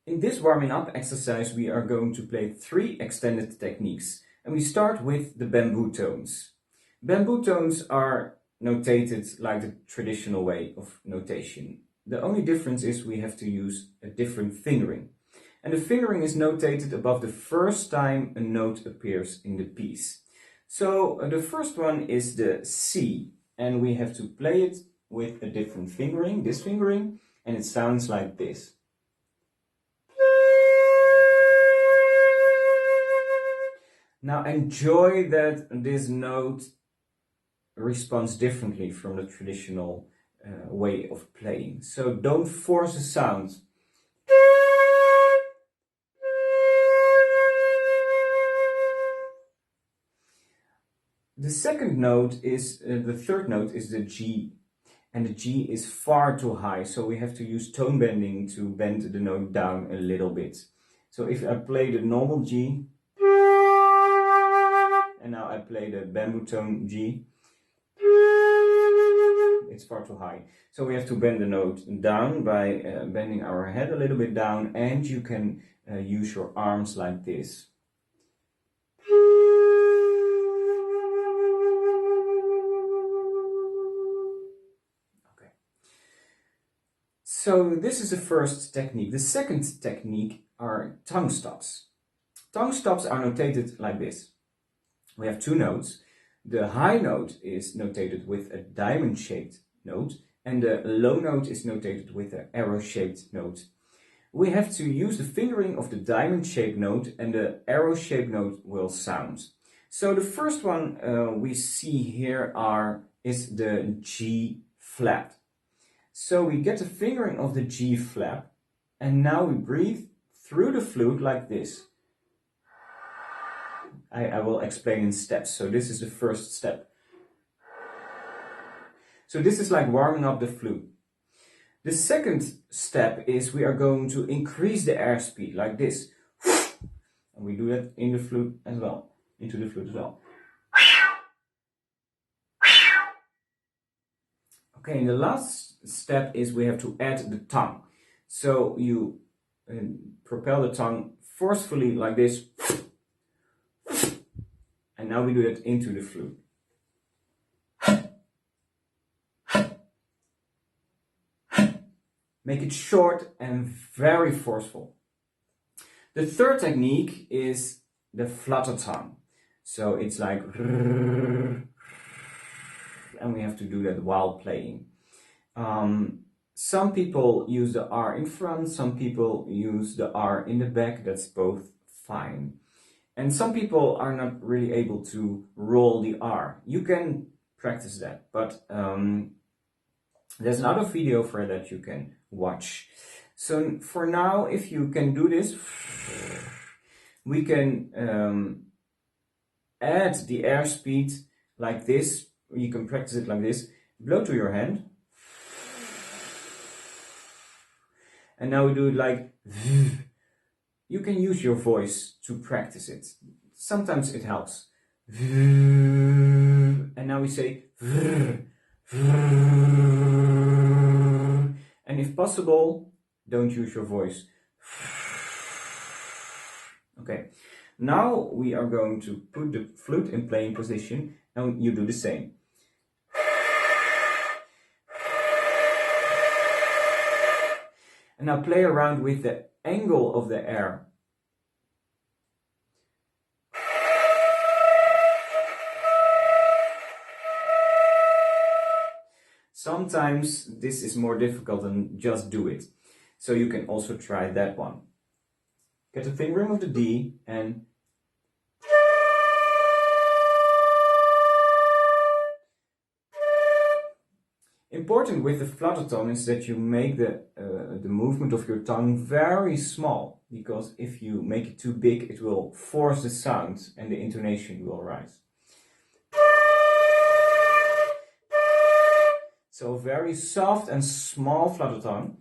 In this warming up exercise we are going to play 3 extended techniques, and we start with the bamboo tones. Bamboo tones are notated like the traditional way of notation. The only difference is we have to use a different fingering. And the fingering is notated above the first time a note appears in the piece. So the first one is the C, and we have to play it with a different fingering, this fingering, and it sounds like this. Now enjoy that this note responds differently from the traditional way of playing. So don't force a sound. The second note is, the third note is the G, and the G is far too high, so we have to use tone bending to bend the note down a little bit. So if I play the normal G, and now I play the bamboo tone G, it's far too high. So we have to bend the note down by bending our head a little bit down, and you can use your arms like this. Okay. So this is the first technique. The second technique are tongue stops. Tongue stops are notated like this. We have 2 notes. The high note is notated with a diamond-shaped note, and the low note is notated with an arrow-shaped note. We have to use the fingering of the diamond-shaped note, and the arrow-shaped note will sound. So the first one we see here is the G flat. So we get the fingering of the G flat, and now we breathe through the flute like this. I will explain in steps. So this is the first step. So this is like warming up the flute. The second step is we are going to increase the airspeed like this. And we do that in the flute as well, into the flute as well. Okay, and the last step is we have to add the tongue. So you propel the tongue forcefully like this. And now we do that into the flute. Make it short and very forceful. The third technique is the flutter tongue. So it's like, and we have to do that while playing. Some people use the R in front, some people use the R in the back. That's both fine. And some people are not really able to roll the R. You can practice that, but there's another video for that you can watch. So for now, if you can do this, we can add the airspeed like this. You can practice it like this. Blow to your hand. And now we do it like... You can use your voice to practice it. Sometimes it helps. And now we say... And if possible, don't use your voice. Okay, now we are going to put the flute in playing position, and you do the same. And now play around with the angle of the air. Sometimes this is more difficult than just do it. So you can also try that one. Get the fingering of the D and important with the flutter tone is that you make the movement of your tongue very small, because if you make it too big, it will force the sound and the intonation will rise. So very soft and small flutter tone.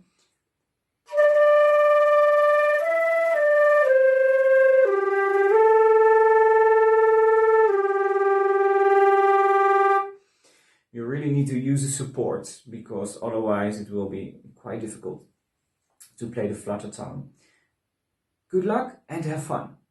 You really need to use a support, because otherwise it will be quite difficult to play the flutter tone. Good luck and have fun!